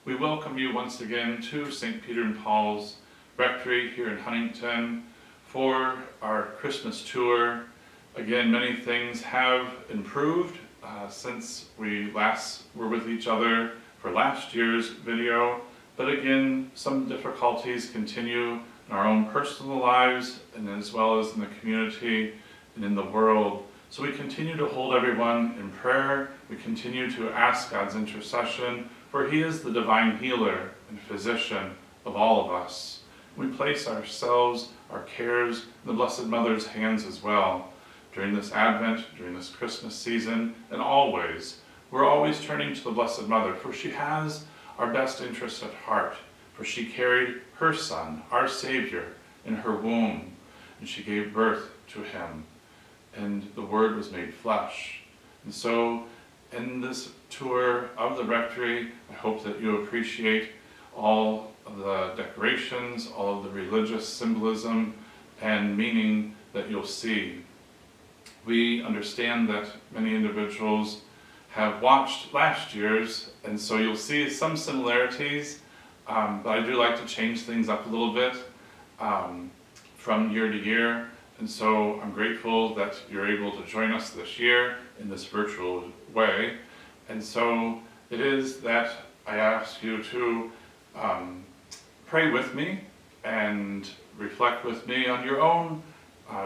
We welcome you once again to St. Peter and Paul's Rectory here in Huntington for our Christmas tour. Again, many things have improved since we last were with each other for last year's video, but again, some difficulties continue in our own personal lives and as well as in the community and in the world. So we continue to hold everyone in prayer. We continue to ask God's intercession, for He is the divine healer and physician of all of us. We place ourselves, our cares, in the Blessed Mother's hands as well. During this Advent, during this Christmas season, and always, we're always turning to the Blessed Mother, for she has our best interest at heart, for she carried her Son, our Savior, in her womb, and she gave birth to Him, and the Word was made flesh. And so, in this tour of the Rectory, I hope that you appreciate all of the decorations, all of the religious symbolism and meaning that you'll see. We understand that many individuals have watched last year's, and so you'll see some similarities, but I do like to change things up a little bit from year to year, and so I'm grateful that you're able to join us this year in this virtual way. And so it is that I ask you to pray with me and reflect with me on your own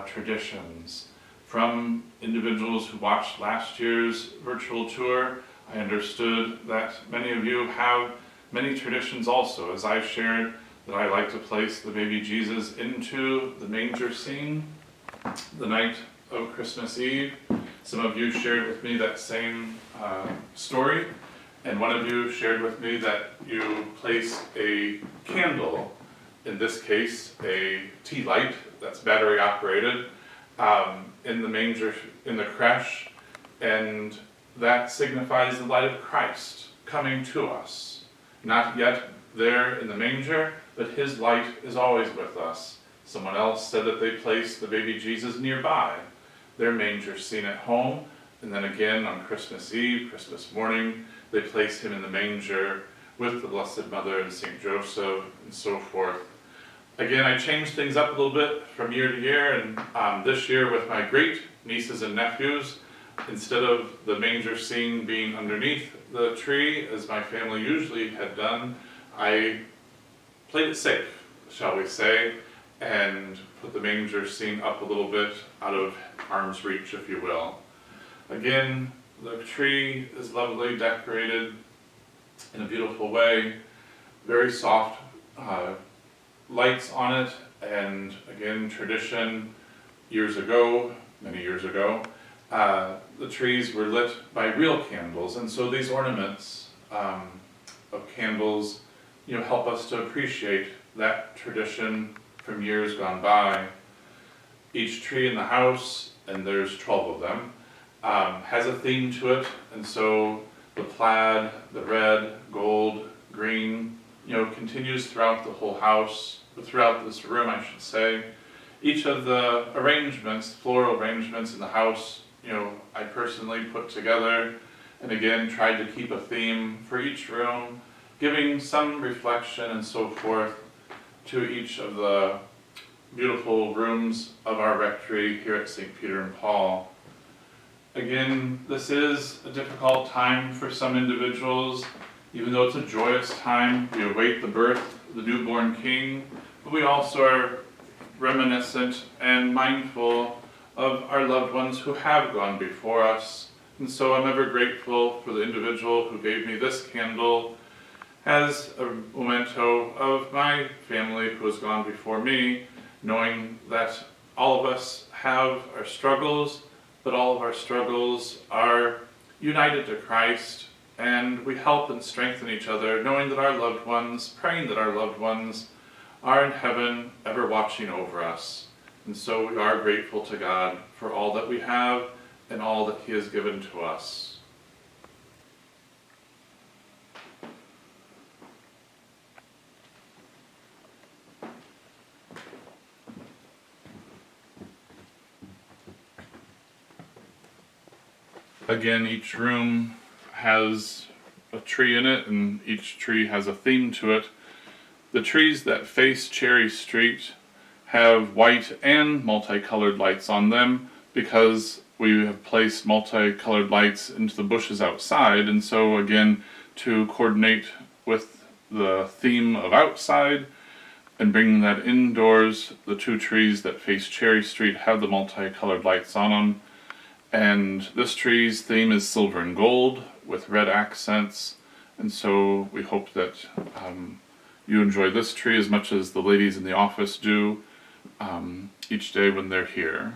traditions. From individuals who watched last year's virtual tour, I understood that many of you have many traditions also, as I shared that I like to place the baby Jesus into the manger scene the night of Christmas Eve. Some of you shared with me that same story, and one of you shared with me that you place a candle, in this case a tea light that's battery operated, in the manger, in the creche, and that signifies the light of Christ coming to us. Not yet there in the manger, but His light is always with us. Someone else said that they placed the baby Jesus nearby, their manger scene at home, and then again on Christmas Eve, Christmas morning, they placed Him in the manger with the Blessed Mother and St. Joseph and so forth. Again, I changed things up a little bit from year to year, and this year with my great nieces and nephews, instead of the manger scene being underneath the tree, as my family usually had done, I played it safe, shall we say, and put the manger scene up a little bit out of arm's reach, if you will. Again, the tree is lovely, decorated in a beautiful way, very soft lights on it, and again, tradition, many years ago, the trees were lit by real candles, and so these ornaments of candles, help us to appreciate that tradition from years gone by. Each tree in the house, and there's 12 of them, has a theme to it, and so the plaid, the red, gold, green, continues throughout the whole house, throughout this room, I should say. Each of the arrangements, floral arrangements in the house, I personally put together, and again, tried to keep a theme for each room, giving some reflection and so forth to each of the beautiful rooms of our rectory here at St. Peter and Paul. Again, this is a difficult time for some individuals. Even though it's a joyous time, we await the birth of the newborn King, but we also are reminiscent and mindful of our loved ones who have gone before us. And so I'm ever grateful for the individual who gave me this candle as a memento of my family who has gone before me, knowing that all of us have our struggles, but all of our struggles are united to Christ, and we help and strengthen each other, knowing that our loved ones, praying that our loved ones are in heaven, ever watching over us. And so we are grateful to God for all that we have and all that He has given to us. Again, each room has a tree in it, and each tree has a theme to it. The trees that face Cherry Street have white and multicolored lights on them because we have placed multicolored lights into the bushes outside, and so again, to coordinate with the theme of outside and bringing that indoors, the two trees that face Cherry Street have the multicolored lights on them. And this tree's theme is silver and gold with red accents, and so we hope that you enjoy this tree as much as the ladies in the office do each day when they're here.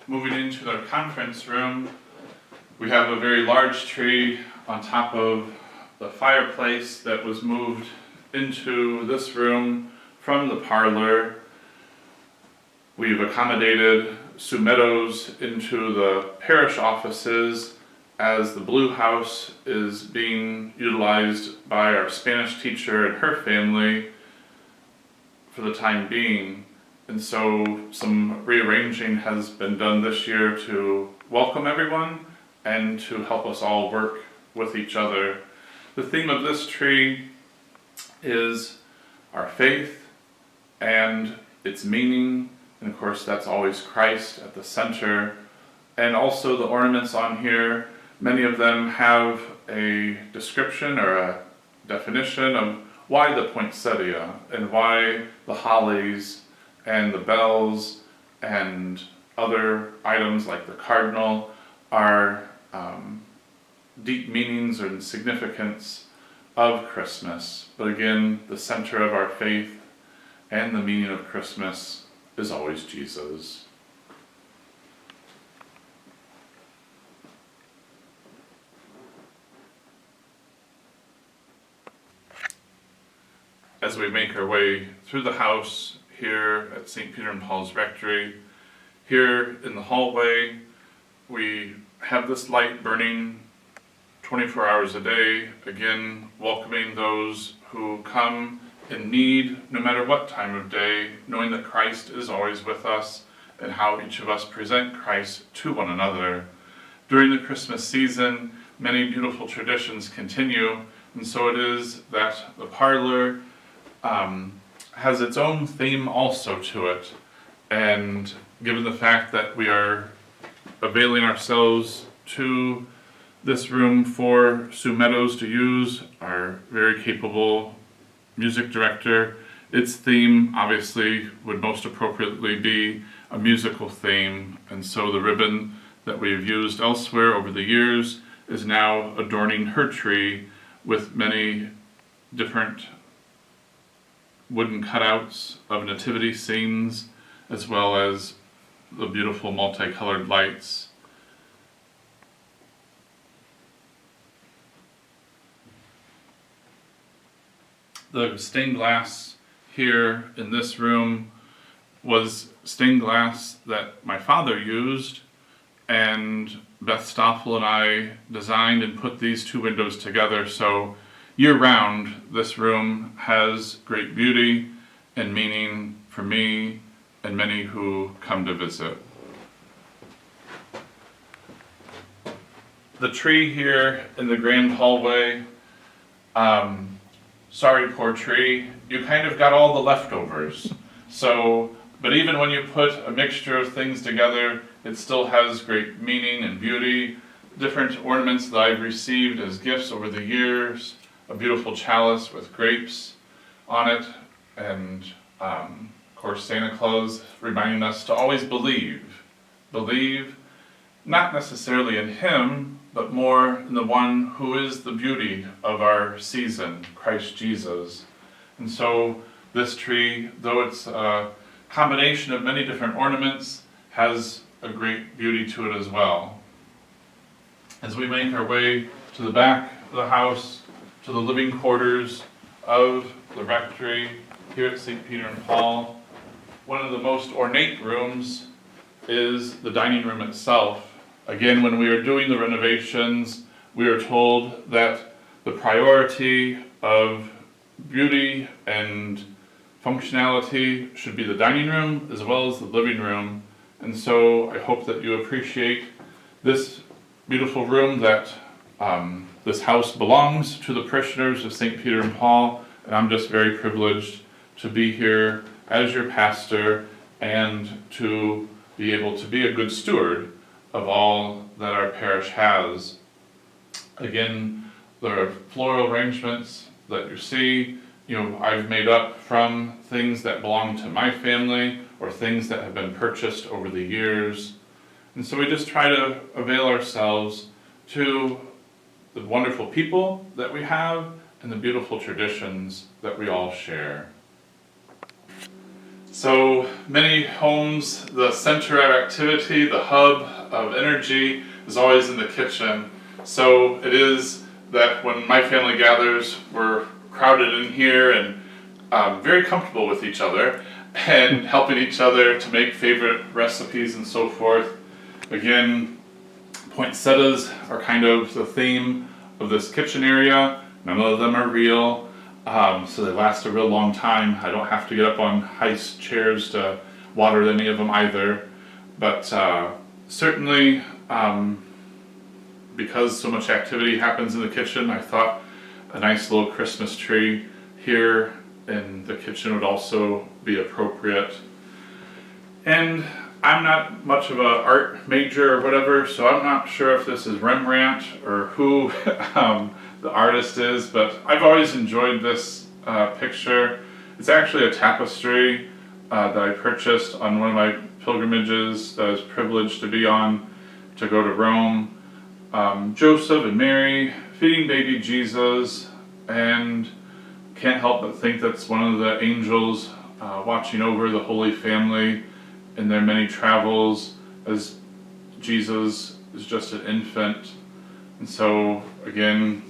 Moving into the conference room, we have a very large tree on top of the fireplace that was moved into this room from the parlor. We've accommodated Sue Meadows into the parish offices as the Blue House is being utilized by our Spanish teacher and her family for the time being. And so some rearranging has been done this year to welcome everyone and to help us all work with each other. The theme of this tree is our faith and its meaning, and of course that's always Christ at the center. And also the ornaments on here, many of them have a description or a definition of why the poinsettia and why the hollies and the bells and other items like the cardinal are deep meanings and significance of Christmas. But again, the center of our faith and the meaning of Christmas is always Jesus. As we make our way through the house here at St. Peter and Paul's Rectory, here in the hallway, we have this light burning 24 hours a day, again welcoming those who come in need no matter what time of day, knowing that Christ is always with us and how each of us present Christ to one another. During the Christmas season, many beautiful traditions continue, and so it is that the parlor has its own theme also to it. And given the fact that we are availing ourselves to this room for Sue Meadows to use, our very capable music director, its theme obviously would most appropriately be a musical theme. And so the ribbon that we've used elsewhere over the years is now adorning her tree with many different wooden cutouts of nativity scenes, as well as the beautiful multicolored lights. The stained glass here in this room was stained glass that my father used, and Beth Stoffel and I designed and put these two windows together, so year-round this room has great beauty and meaning for me and many who come to visit. The tree here in the grand hallway, sorry poor tree, you kind of got all the leftovers. But even when you put a mixture of things together, it still has great meaning and beauty. Different ornaments that I've received as gifts over the years, a beautiful chalice with grapes on it, and of course Santa Claus reminding us to always believe. Believe not necessarily in him, but more in the one who is the beauty of our season, Christ Jesus. And so this tree, though it's a combination of many different ornaments, has a great beauty to it as well. As we make our way to the back of the house, to the living quarters of the rectory here at St. Peter and Paul, one of the most ornate rooms is the dining room itself. Again, when we are doing the renovations, we are told that the priority of beauty and functionality should be the dining room as well as the living room. And so I hope that you appreciate this beautiful room that this house belongs to the parishioners of St. Peter and Paul, and I'm just very privileged to be here as your pastor and to be able to be a good steward of all that our parish has. Again, the floral arrangements that you see, I've made up from things that belong to my family or things that have been purchased over the years. And so we just try to avail ourselves to the wonderful people that we have and the beautiful traditions that we all share. So many homes, the center of activity, the hub of energy is always in the kitchen. So it is that when my family gathers, we're crowded in here and very comfortable with each other and helping each other to make favorite recipes and so forth. Again, poinsettias are kind of the theme of this kitchen area. None of them are real, so they last a real long time. I don't have to get up on high chairs to water any of them either. But certainly, because so much activity happens in the kitchen, I thought a nice little Christmas tree here in the kitchen would also be appropriate. And I'm not much of an art major or whatever, so I'm not sure if this is Rembrandt or who the artist is, but I've always enjoyed this picture. It's actually a tapestry that I purchased on one of my pilgrimages that I was privileged to be on to go to Rome. Joseph and Mary feeding baby Jesus, and can't help but think that's one of the angels watching over the Holy Family in their many travels as Jesus is just an infant. And so again,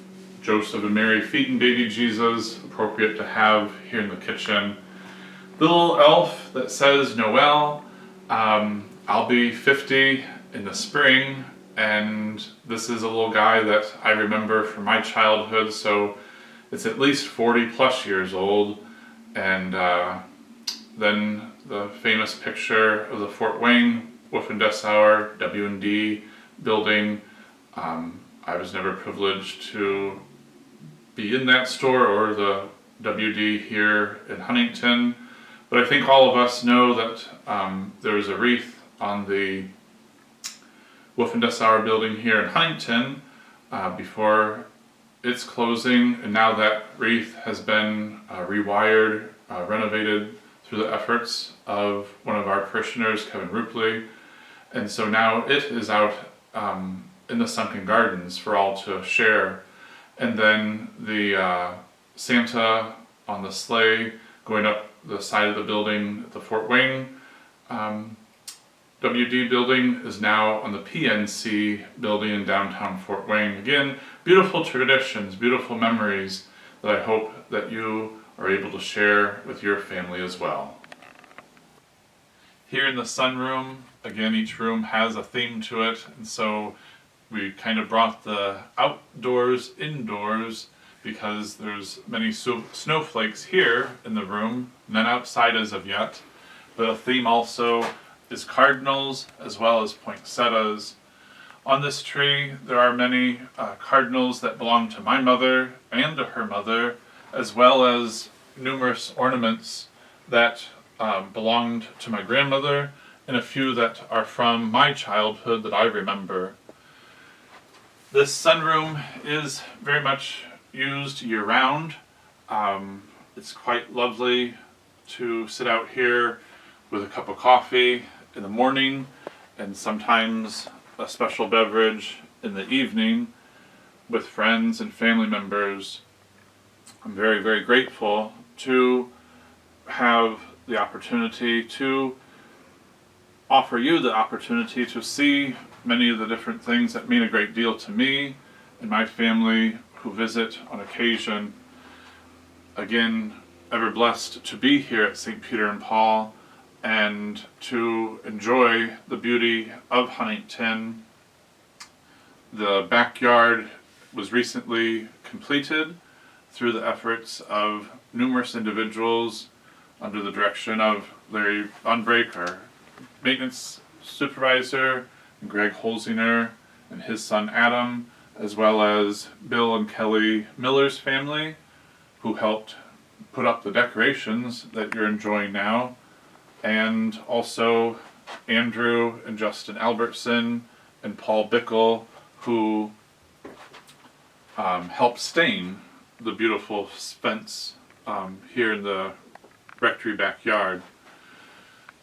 Joseph and Mary feeding baby Jesus, appropriate to have here in the kitchen. The little elf that says Noel, I'll be 50 in the spring, and this is a little guy that I remember from my childhood, so it's at least 40 plus years old. And then the famous picture of the Fort Wayne Wuffendessauer W&D building. I was never privileged to be in that store or the WD here in Huntington, but I think all of us know that there is a wreath on the Wuffendessauer building here in Huntington before its closing, and now that wreath has been rewired, renovated through the efforts of one of our parishioners, Kevin Rupley, and so now it is out in the sunken gardens for all to share. And then the Santa on the sleigh going up the side of the building at the Fort Wayne WD building is now on the PNC building in downtown Fort Wayne. Again, beautiful traditions, beautiful memories that I hope that you are able to share with your family as well. Here in the sunroom, again, each room has a theme to it, and so we kind of brought the outdoors indoors because there's many snowflakes here in the room, none outside as of yet. But a theme also is cardinals as well as poinsettias. On this tree there are many cardinals that belong to my mother and to her mother, as well as numerous ornaments that belonged to my grandmother, and a few that are from my childhood that I remember. This sunroom is very much used year-round. It's quite lovely to sit out here with a cup of coffee in the morning and sometimes a special beverage in the evening with friends and family members. I'm very, very grateful to have the opportunity to offer you the opportunity to see many of the different things that mean a great deal to me and my family who visit on occasion. Again, ever blessed to be here at St. Peter and Paul and to enjoy the beauty of Huntington. The backyard was recently completed through the efforts of numerous individuals under the direction of Larry Unbrake, our maintenance supervisor, and Greg Holzinger and his son Adam, as well as Bill and Kelly Miller's family, who helped put up the decorations that you're enjoying now, and also Andrew and Justin Albertson and Paul Bickle, who helped stain the beautiful fence here in the rectory backyard.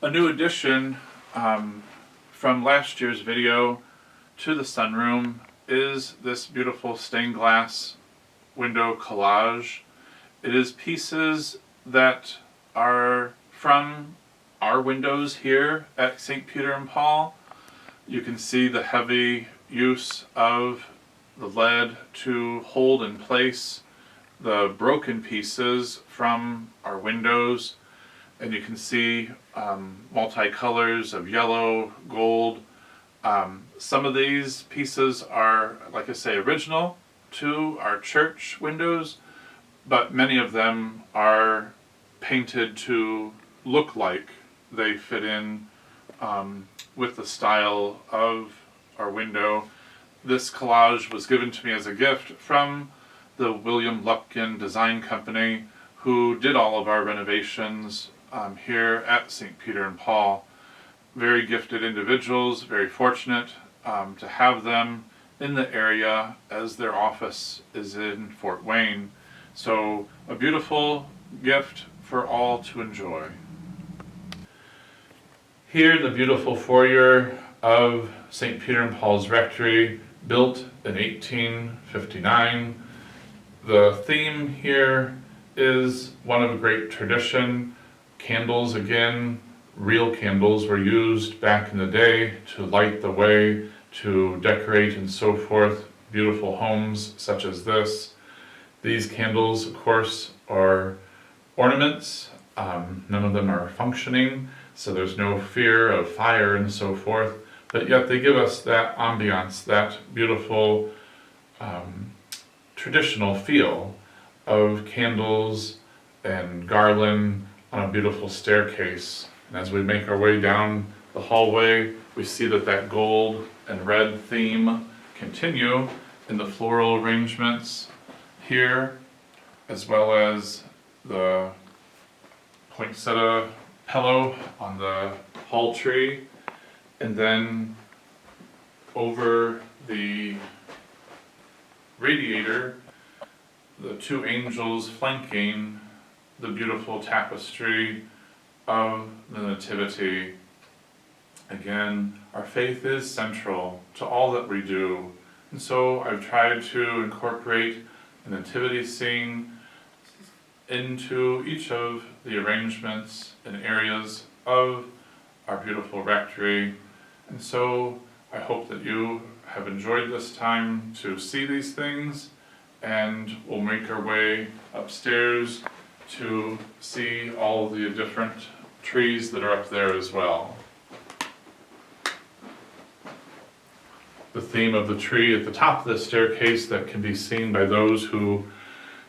A new addition from last year's video to the sunroom is this beautiful stained glass window collage. It is pieces that are from our windows here at St. Peter and Paul. You can see the heavy use of the lead to hold in place the broken pieces from our windows, and you can see multicolors of yellow, gold. Some of these pieces are, like I say, original to our church windows, but many of them are painted to look like they fit in with the style of our window. This collage was given to me as a gift from the William Lupkin Design Company, who did all of our renovations here at St. Peter and Paul. Very gifted individuals, very fortunate to have them in the area as their office is in Fort Wayne. So a beautiful gift for all to enjoy. Here, the beautiful foyer of St. Peter and Paul's Rectory, built in 1859. The theme here is one of a great tradition. Candles, again, real candles were used back in the day to light the way, to decorate and so forth beautiful homes such as this. These candles, of course, are ornaments. None of them are functioning, so there's no fear of fire and so forth, but yet they give us that ambiance, that beautiful traditional feel of candles and garland on a beautiful staircase. And as we make our way down the hallway, we see that gold and red theme continue in the floral arrangements here, as well as the poinsettia pillow on the hall tree, and then over the radiator, the two angels flanking the beautiful tapestry of the Nativity. Again, our faith is central to all that we do, and so I've tried to incorporate the nativity scene into each of the arrangements and areas of our beautiful rectory. And so I hope that you have enjoyed this time to see these things, and we'll make our way upstairs to see all the different trees that are up there as well. The theme of the tree at the top of the staircase that can be seen by those who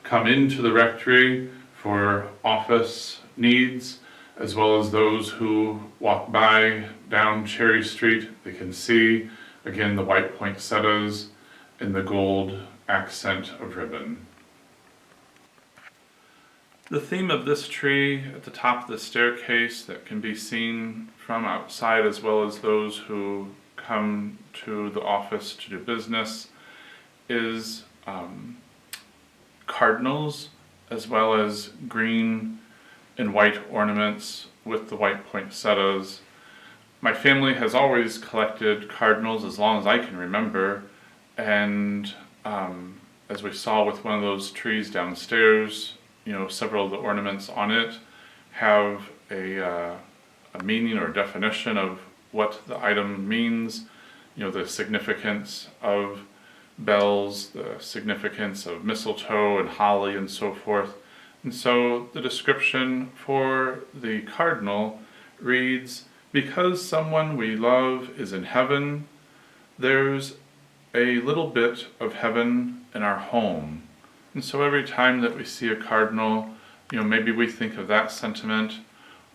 come into the rectory for office needs, as well as those who walk by down Cherry Street. They can see, again, the white poinsettias and the gold accent of ribbon. The theme of this tree at the top of the staircase that can be seen from outside, as well as those who come to the office to do business, is cardinals, as well as green and white ornaments with the white poinsettias. My family has always collected cardinals as long as I can remember, and as we saw with one of those trees downstairs, several of the ornaments on it have a meaning or definition of what the item means, the significance of bells, the significance of mistletoe and holly and so forth. And so the description for the cardinal reads, "Because someone we love is in heaven, there's a little bit of heaven in our home. And so every time that we see a cardinal, maybe we think of that sentiment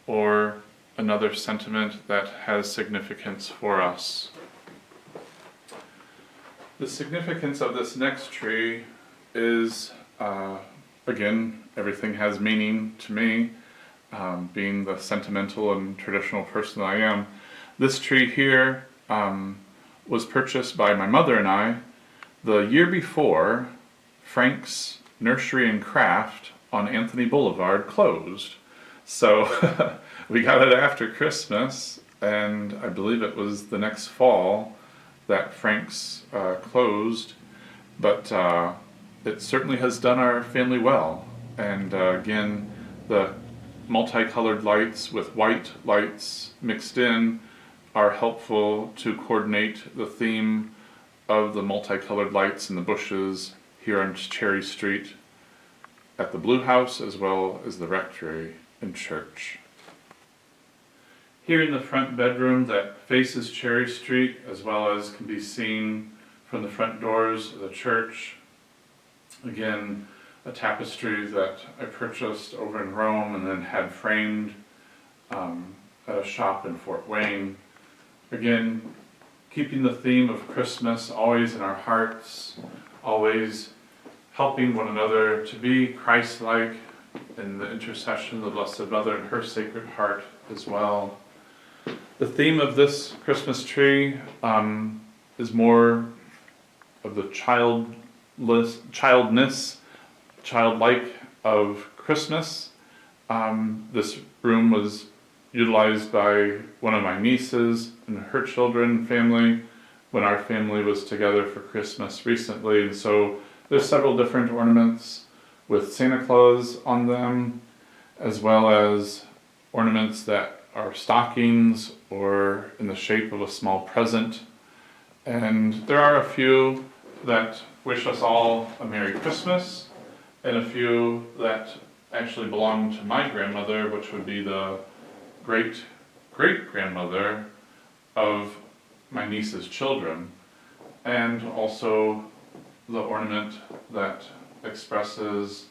or another sentiment that has significance for us. The significance of this next tree is, again, everything has meaning to me, being the sentimental and traditional person I am. This tree here was purchased by my mother and I the year before Frank's Nursery and Craft on Anthony Boulevard closed. So we got it after Christmas, and I believe it was the next fall that Frank's closed, but it certainly has done our family well. And again, the multicolored lights with white lights mixed in are helpful to coordinate the theme of the multicolored lights in the bushes here on Cherry Street at the Blue House, as well as the Rectory and church. Here in the front bedroom that faces Cherry Street, as well as can be seen from the front doors of the church, again, a tapestry that I purchased over in Rome and then had framed at a shop in Fort Wayne. Again, keeping the theme of Christmas always in our hearts, always helping one another to be Christ-like in the intercession of the Blessed Mother and her Sacred Heart as well. The theme of this Christmas tree is more of the childlike of Christmas. This room was utilized by one of my nieces and her children and family when our family was together for Christmas recently. And so there's several different ornaments with Santa Claus on them, as well as ornaments that are stockings or in the shape of a small present. And there are a few that wish us all a Merry Christmas, and a few that actually belong to my grandmother, which would be the great-great-grandmother of my niece's children, and also the ornament that expresses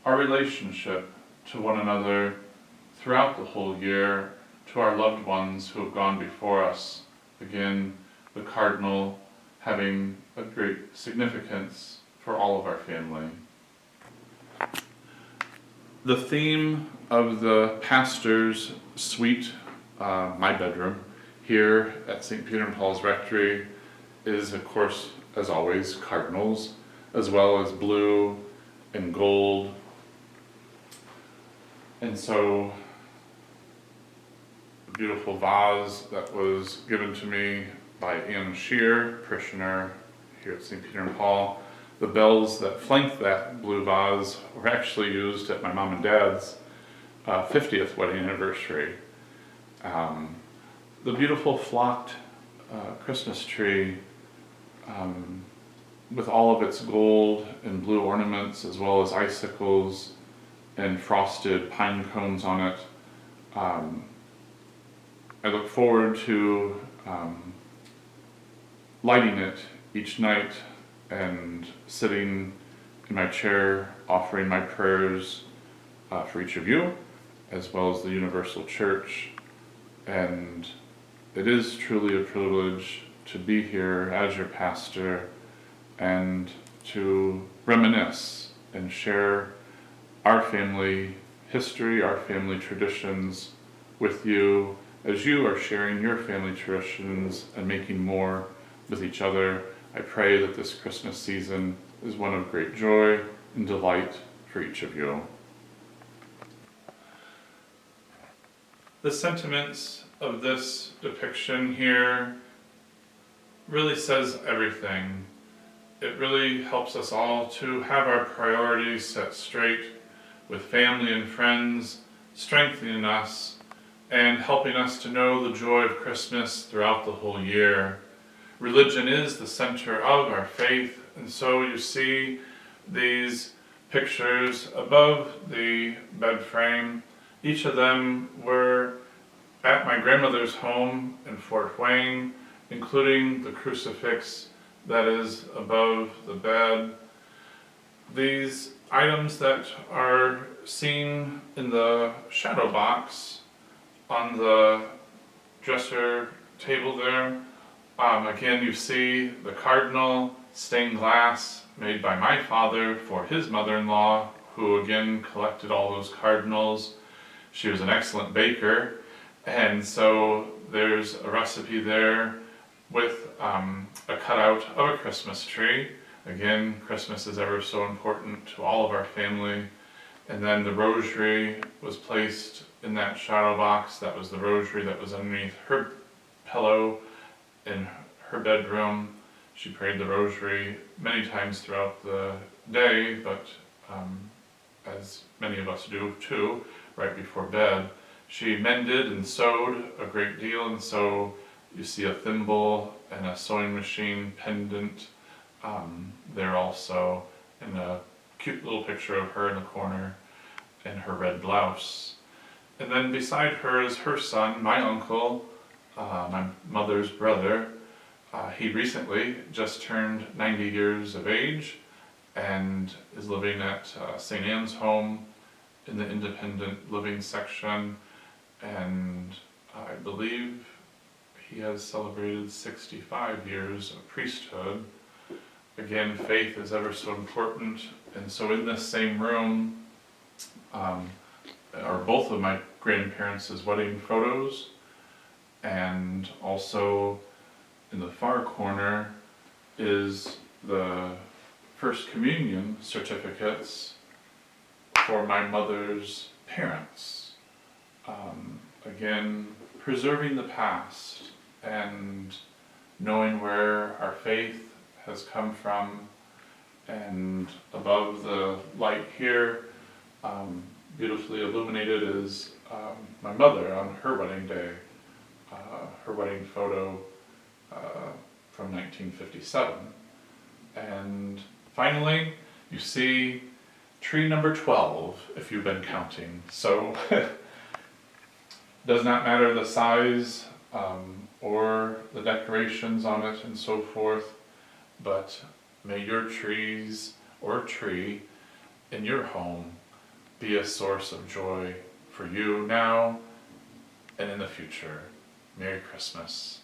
our relationship to one another throughout the whole year, to our loved ones who have gone before us. Again, the cardinal having a great significance for all of our family. The theme of the pastor's suite, my bedroom, here at St. Peter and Paul's Rectory is, of course, as always, cardinals, as well as blue and gold. And so, a beautiful vase that was given to me by Anne Shear, parishioner here at St. Peter and Paul. The bells that flanked that blue vase were actually used at my mom and dad's 50th wedding anniversary. The beautiful flocked Christmas tree with all of its gold and blue ornaments, as well as icicles and frosted pine cones on it. I look forward to lighting it each night and sitting in my chair offering my prayers for each of you, as well as the Universal Church. And it is truly a privilege to be here as your pastor and to reminisce and share our family history, our family traditions with you, as you are sharing your family traditions and making more with each other. I pray that this Christmas season is one of great joy and delight for each of you. The sentiments of this depiction here really says everything. It really helps us all to have our priorities set straight with family and friends, strengthening us and helping us to know the joy of Christmas throughout the whole year. Religion is the center of our faith, and so you see these pictures above the bed frame. Each of them were at my grandmother's home in Fort Wayne, including the crucifix that is above the bed. these items that are seen in the shadow box on the dresser table there, again you see the cardinal stained glass made by my father for his mother-in-law, who again collected all those cardinals. She was an excellent baker, and so there's a recipe there with a cutout of a Christmas tree. Again, Christmas is ever so important to all of our family. And then the rosary was placed in that shadow box. That was the rosary that was underneath her pillow in her bedroom. She prayed the rosary many times throughout the day, but as many of us do too, right before bed. She mended and sewed a great deal, and so you see a thimble and a sewing machine pendant there also, and a cute little picture of her in the corner in her red blouse. And then beside her is her son, my uncle, my mother's brother. He recently just turned 90 years of age and is living at St. Anne's home in the independent living section, and I believe he has celebrated 65 years of priesthood. Again, faith is ever so important, and so in this same room are both of my grandparents' wedding photos, and also in the far corner is the First Communion certificates for my mother's parents. Again, preserving the past and knowing where our faith has come from. And above the light here, beautifully illuminated, is my mother on her wedding day, her wedding photo from 1957. And finally, you see tree number 12, if you've been counting. So does not matter the size or the decorations on it and so forth, but may your trees or tree in your home be a source of joy for you now and in the future. Merry Christmas.